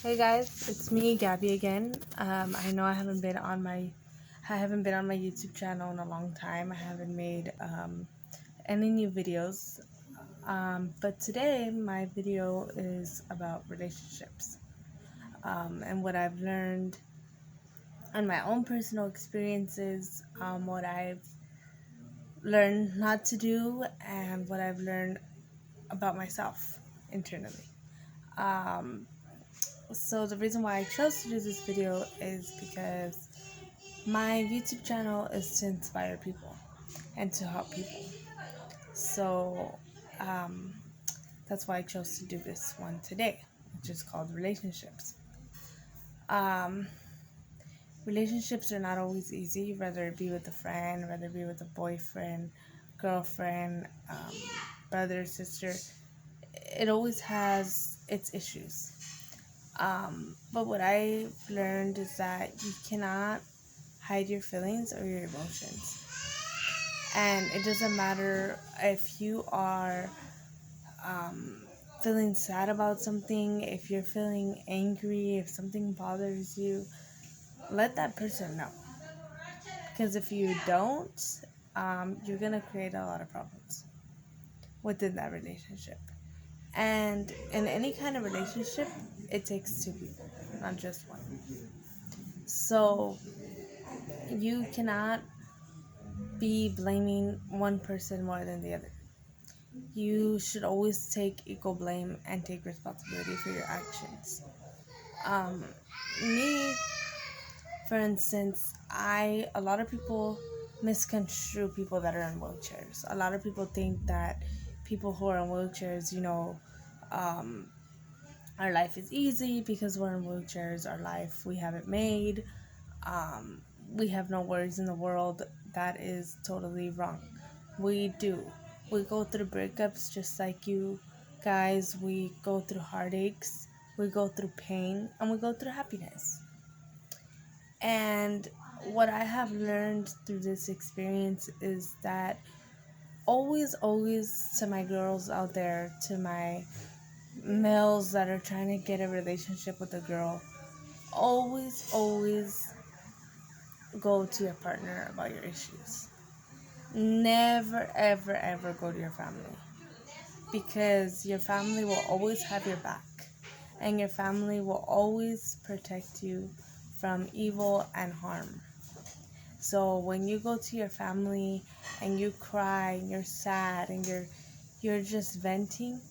Hey guys, it's me, Gabby again. I know I haven't been on my YouTube channel in a long time. I haven't made any new videos. But today my video is about relationships and what I've learned and my own personal experiences, what I've learned not to do, and what I've learned about myself internally. Um, So the reason why I chose to do this video is because my YouTube channel is to inspire people and to help people. So um, that's why I chose to do this one today, which is called relationships. Um, Relationships are not always easy, whether it be with a friend, whether it be with a boyfriend, girlfriend, brother, sister. It always has its issues. But what I've learned is that you cannot hide your feelings or your emotions. And it doesn't matter if you are um, feeling sad about something, if you're feeling angry, if something bothers you, let that person know. Because if you don't, you're going to create a lot of problems within that relationship. And in any kind of relationship, it takes two people, not just one. So you cannot be blaming one person more than the other. You should always take equal blame and take responsibility for your actions. Um, Me, for instance, a lot of people misconstrue people that are in wheelchairs. A lot of people think that people who are in wheelchairs, um, our life is easy because we're in wheelchairs. Our life we have it made. Um, we have no worries in the world. That is totally wrong. We do. We go through breakups just like you guys. We go through heartaches. We go through pain. And we go through happiness. And what I have learned through this experience is that always, to my girls out there, to my males that are trying to get a relationship with a girl, always go to your partner about your issues. Never, ever go to your family, because your family will always have your back, and your family will always protect you from evil and harm. So when you go to your family and you cry and you're sad and you're just venting,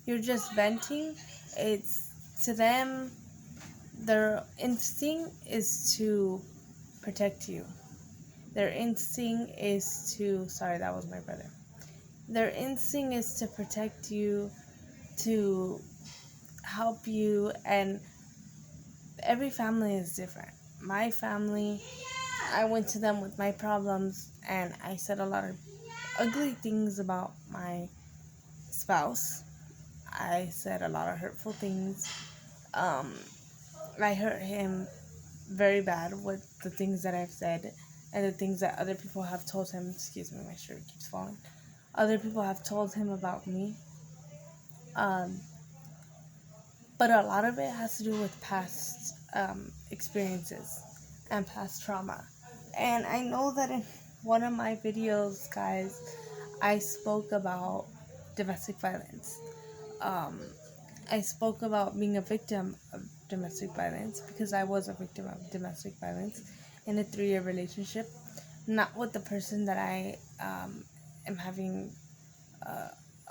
it's to them, their instinct is to protect you. Their instinct is to, sorry, that was my brother. Their instinct is to protect you, to help you, and every family is different. My family, I went to them with my problems and I said a lot of ugly things about my spouse. I said a lot of hurtful things. Um, I hurt him very bad with the things that I've said and the things that other people have told him. Excuse me, my shirt keeps falling. Other people have told him about me. Um, but a lot of it has to do with past experiences and past trauma. And I know that in one of my videos, guys, I spoke about domestic violence. Um, I spoke about being a victim of domestic violence because I was a victim of domestic violence in a 3-year relationship. Not with the person that I am having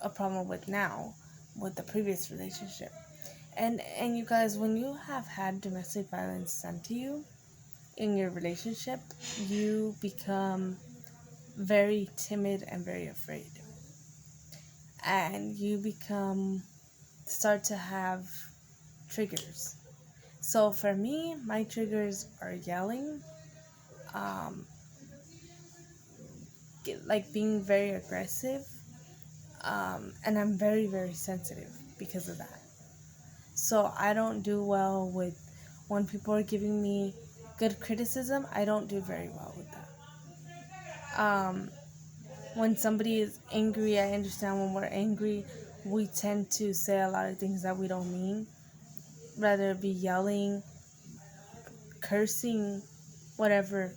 a problem with now, with the previous relationship. And you guys, when you have had domestic violence done to you in your relationship, you become very timid and very afraid. And you start to have triggers. So for me, my triggers are yelling, um, like being very aggressive, and I'm very sensitive because of that. So I don't do well with when people are giving me good criticism. I don't do very well with that. When somebody is angry, I understand when we're angry, we tend to say a lot of things that we don't mean. rather be yelling, cursing, whatever.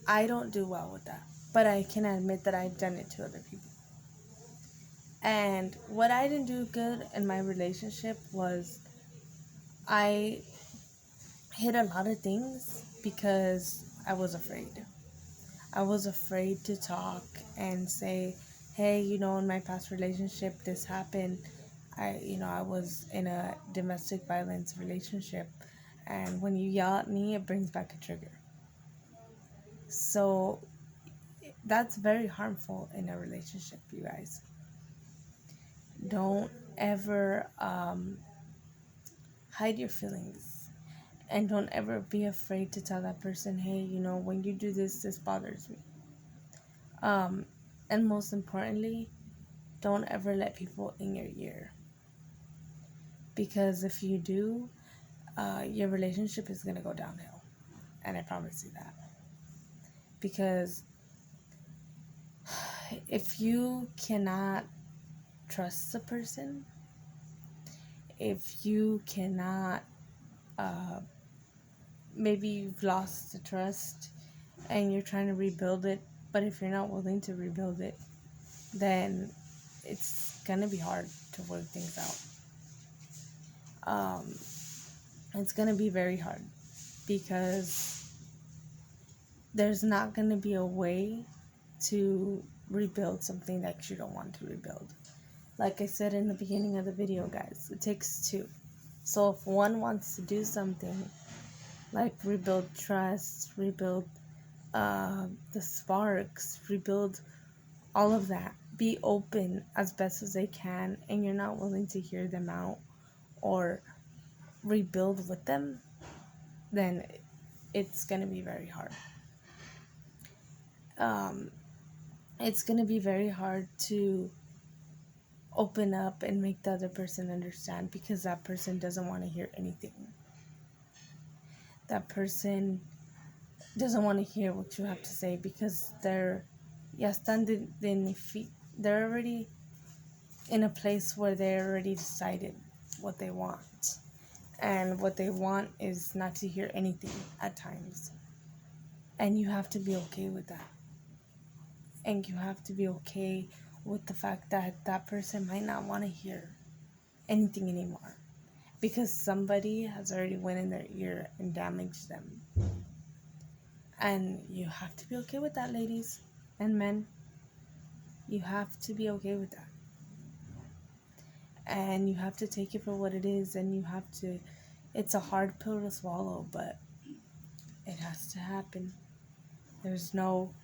I don't do well with that. But I can admit that I've done it to other people. And what I didn't do good in my relationship was I hid a lot of things because I was afraid. I was afraid to talk and say, hey, in my past relationship, this happened. I was in a domestic violence relationship. And when you yell at me, it brings back a trigger. So that's very harmful in a relationship, you guys. Don't ever hide your feelings. And don't ever be afraid to tell that person, hey, when you do this, this bothers me. And most importantly, don't ever let people in your ear. Because if you do, your relationship is going to go downhill. And I promise you that. Because if you cannot trust the person, if you cannot, maybe you've lost the trust and you're trying to rebuild it, but if you're not willing to rebuild it, then it's gonna be hard to work things out. It's gonna be very hard because there's not gonna be a way to rebuild something that you don't want to rebuild. Like I said in the beginning of the video, guys, it takes two. So if one wants to do something like rebuild trust, rebuild the sparks, rebuild all of that, be open as best as they can, and you're not willing to hear them out or rebuild with them, then it's going to be very hard. It's going to be very hard to open up and make the other person understand because that person doesn't want to hear anything. That person doesn't want to hear what you have to say because they're already in a place where they already decided what they want. And what they want is not to hear anything at times. And you have to be okay with that. And you have to be okay with the fact that that person might not want to hear anything anymore. Because somebody has already went in their ear and damaged them. And you have to be okay with that, ladies and men. You have to be okay with that. And you have to take it for what it is, and you have to, it's a hard pill to swallow, but it has to happen. There's no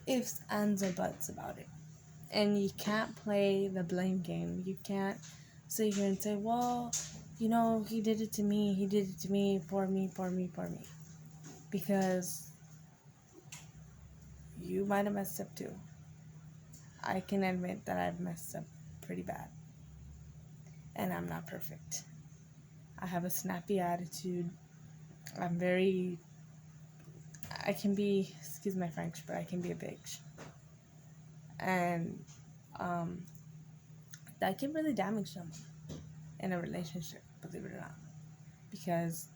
ifs, ands, or buts about it. And you can't play the blame game. You can't sit here and say, well, he did it to me. He did it to me, for me. Because you might have messed up too. I can admit that I've messed up pretty bad. And I'm not perfect. I have a snappy attitude. I can be, excuse my French, but I can be a bitch. And that can really damage someone in a relationship, believe it or not. Because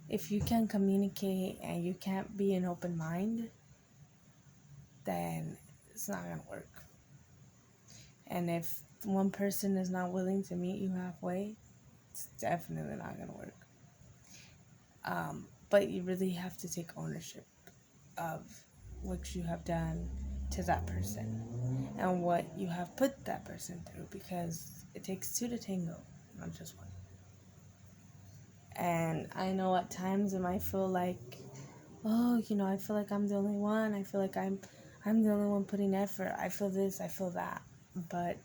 if you can't communicate and you can't be an open mind, then it's not going to work. And if one person is not willing to meet you halfway, it's definitely not going to work. But you really have to take ownership of what you have done to that person and what you have put that person through, because it takes two to tango, not just one. And I know at times it might feel like, oh, I feel like I'm the only one. I feel like I'm the only one putting effort. I feel this, I feel that. But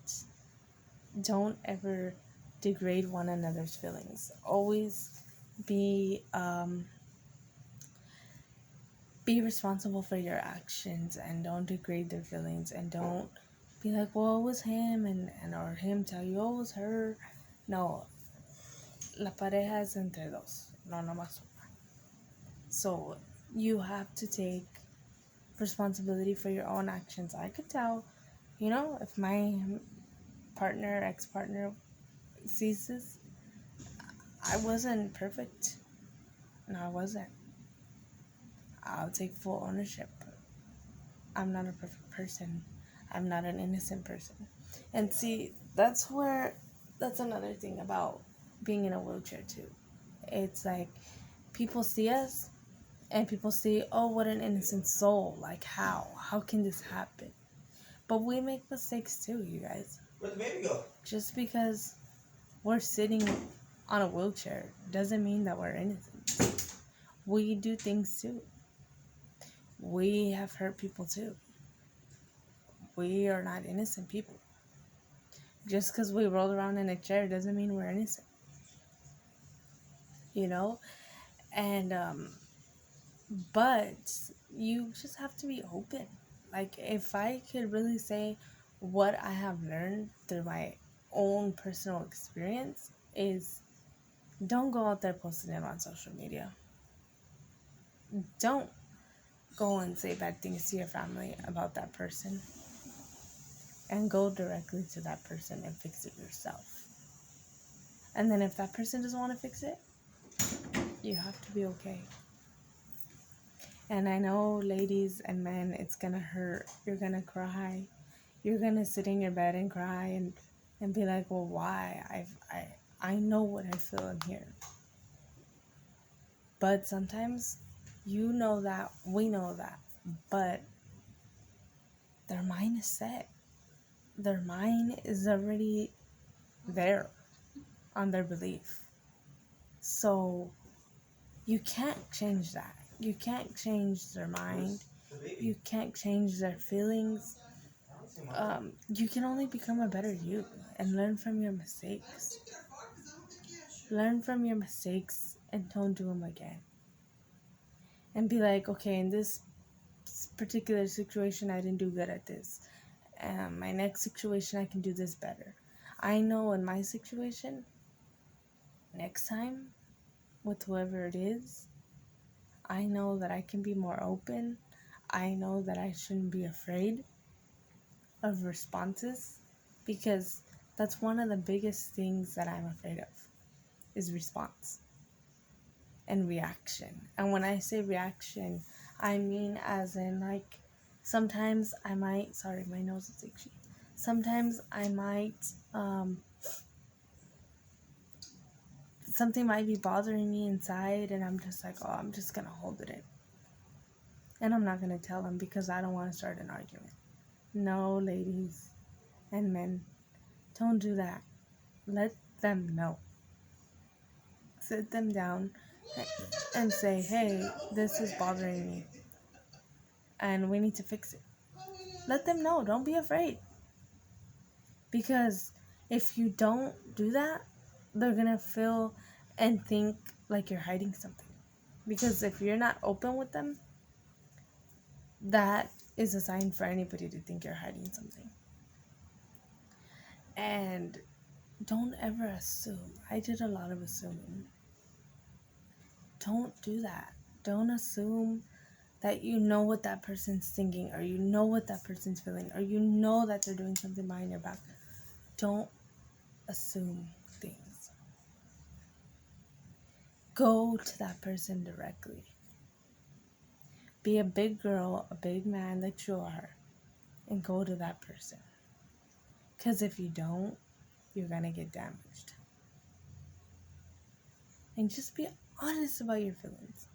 don't ever degrade one another's feelings. Always be responsible for your actions, and don't degrade their feelings, and don't be like, well, it was him, and or him tell you, oh, it was her. No, la pareja es entre dos, no nomás una. So you have to take responsibility for your own actions. I could tell, if my ex-partner sees this, I wasn't perfect. No, I wasn't. I'll take full ownership. I'm not a perfect person. I'm not an innocent person. And see, that's another thing about being in a wheelchair too. It's like people see us and people see, oh, what an innocent soul. Like, how? How can this happen? But we make mistakes too, you guys. Where'd the baby go? Just because we're sitting on a wheelchair doesn't mean that we're innocent. We do things too. We have hurt people too. We are not innocent people. Just because we roll around in a chair doesn't mean we're innocent. You know? And, but you just have to be open. Like, if I could really say what I have learned through my own personal experience is don't go out there posting it on social media. Don't go and say bad things to your family about that person. And go directly to that person and fix it yourself. And then if that person doesn't want to fix it, you have to be okay. And I know, ladies and men, it's gonna hurt. You're gonna cry. You're gonna sit in your bed and cry and be like, well, why? I know what I feel in here. But sometimes you know that, we know that. But their mind is set. Their mind is already there on their belief. So you can't change that. You can't change their mind. You can't change their feelings. You can only become a better you and learn from your mistakes. Learn from your mistakes and don't do them again. And be like, okay, in this particular situation, I didn't do good at this. My next situation, I can do this better. I know in my situation, next time, with whoever it is, I know that I can be more open. I know that I shouldn't be afraid of responses, because that's one of the biggest things that I'm afraid of is response and reaction. And when I say reaction, I mean as in, like, sometimes I might, sorry, my nose is itchy. Sometimes I might, something might be bothering me inside and I'm just like, oh, I'm just gonna hold it in. And I'm not gonna tell them because I don't want to start an argument. No, ladies and men, don't do that. Let them know. Sit them down and say, hey, this is bothering me and we need to fix it. Let them know. Don't be afraid. Because if you don't do that, they're going to feel and think like you're hiding something. Because if you're not open with them, that is a sign for anybody to think you're hiding something. And don't ever assume. I did a lot of assuming. Don't do that. Don't assume that you know what that person's thinking, or you know what that person's feeling, or you know that they're doing something behind your back. Don't assume things. Go to that person directly. Be a big girl, a big man that you are, and go to that person. Because if you don't, you're going to get damaged. And just be honest about your feelings.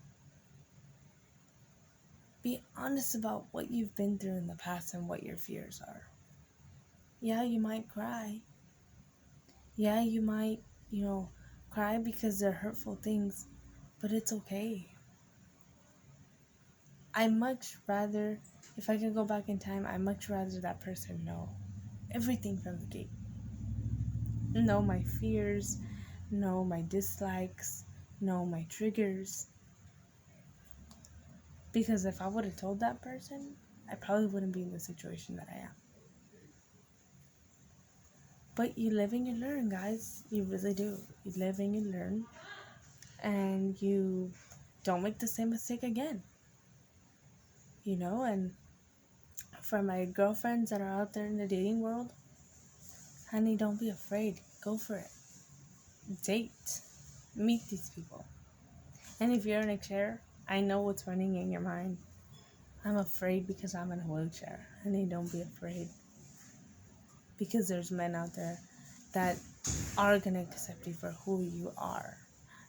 Be honest about what you've been through in the past and what your fears are. Yeah, you might cry. Yeah, you might, cry because they're hurtful things, but it's okay. I much rather, if I could go back in time, I much rather that person know everything from the gate. Know my fears, know my dislikes, know my triggers. Because if I would have told that person, I probably wouldn't be in the situation that I am. But you live and you learn, guys. You really do. You live and you learn. And you don't make the same mistake again. And for my girlfriends that are out there in the dating world, honey, don't be afraid. Go for it. Date. Meet these people. And if you're in a chair, I know what's running in your mind. I'm afraid because I'm in a wheelchair. Honey, don't be afraid. Because there's men out there that are going to accept you for who you are.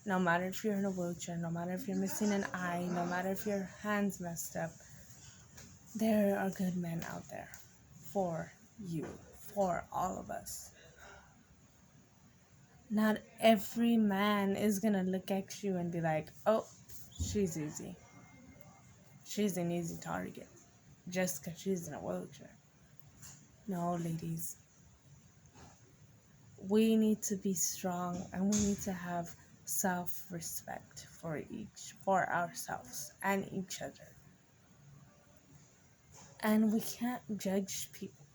No matter if you're in a wheelchair, no matter if you're missing an eye, no matter if your hand's messed up, there are good men out there for you, for all of us. Not every man is going to look at you and be like, oh, she's easy. She's an easy target just because she's in a wheelchair. No, ladies. We need to be strong and we need to have self-respect for ourselves and each other. And we can't judge people.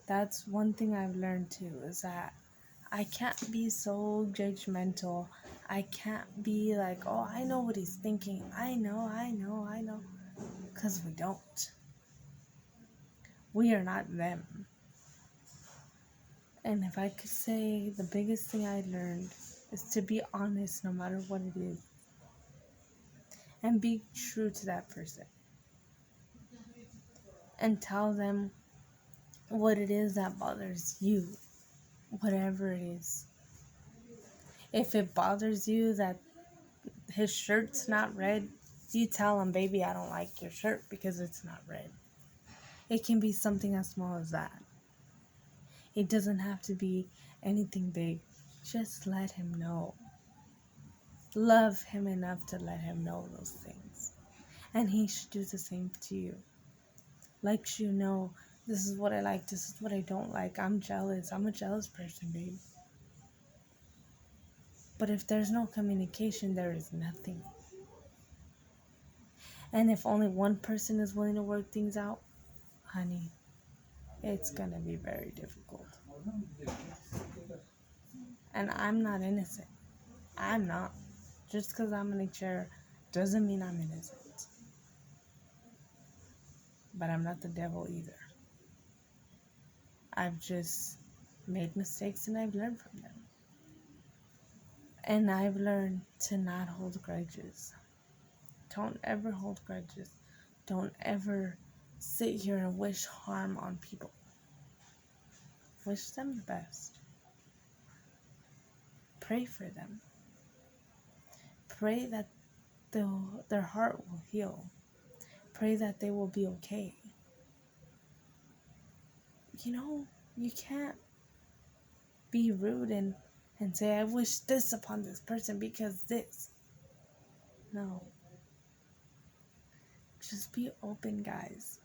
That's one thing I've learned too, is that I can't be so judgmental. I can't be like, oh, I know what he's thinking. I know. Because we don't. We are not them. And if I could say the biggest thing I learned is to be honest no matter what it is. And be true to that person. And tell them what it is that bothers you. Whatever it is. If it bothers you that his shirt's not red, you tell him, baby, I don't like your shirt because it's not red. It can be something as small as that. It doesn't have to be anything big. Just let him know. Love him enough to let him know those things. And he should do the same to you. Let you know, this is what I like, this is what I don't like. I'm jealous. I'm a jealous person, babe. But if there's no communication, there is nothing. And if only one person is willing to work things out, honey, it's gonna be very difficult. And I'm not innocent. I'm not. Just because I'm in a chair doesn't mean I'm innocent. But I'm not the devil either. I've just made mistakes and I've learned from them. And I've learned to not hold grudges. Don't ever hold grudges. Don't ever sit here and wish harm on people. Wish them the best. Pray for them. Pray that their heart will heal. Pray that they will be okay. You know, you can't be rude and say, I wish this upon this person because this. No. Just be open, guys.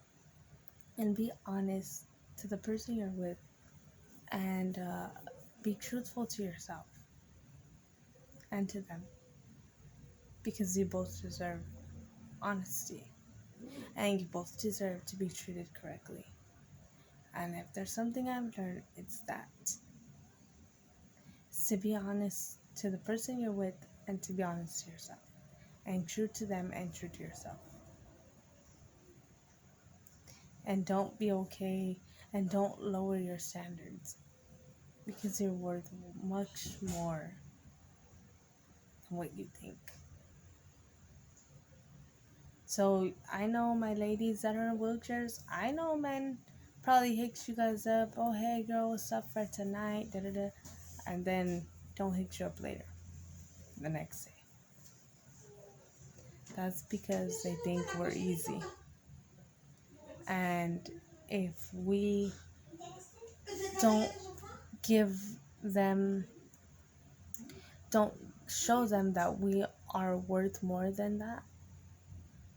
And be honest to the person you're with. And be truthful to yourself. And to them. Because you both deserve honesty. And you both deserve to be treated correctly. And if there's something I've learned, it's that. It's to be honest to the person you're with and to be honest to yourself. And true to them and true to yourself. And don't be okay and don't lower your standards. Because you're worth much more than what you think. So I know my ladies that are in wheelchairs, I know men probably hits you guys up. Oh, hey girl, what's up for tonight? Da, da, da. And then don't hit you up later. The next day. That's because they think we're easy. And if we don't show them that we are worth more than that,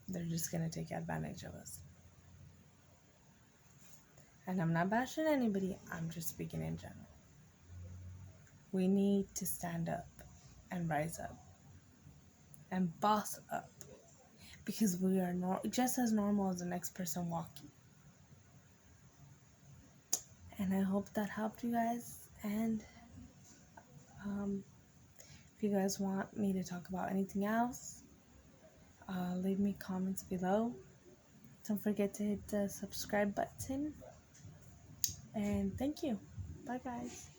they're just going to take advantage of us. And I'm not bashing anybody, I'm just speaking in general. We need to stand up and rise up and boss up because we are just as normal as the next person walking. And I hope that helped you guys. And if you guys want me to talk about anything else, leave me comments below. Don't forget to hit the subscribe button. And thank you. Bye, guys.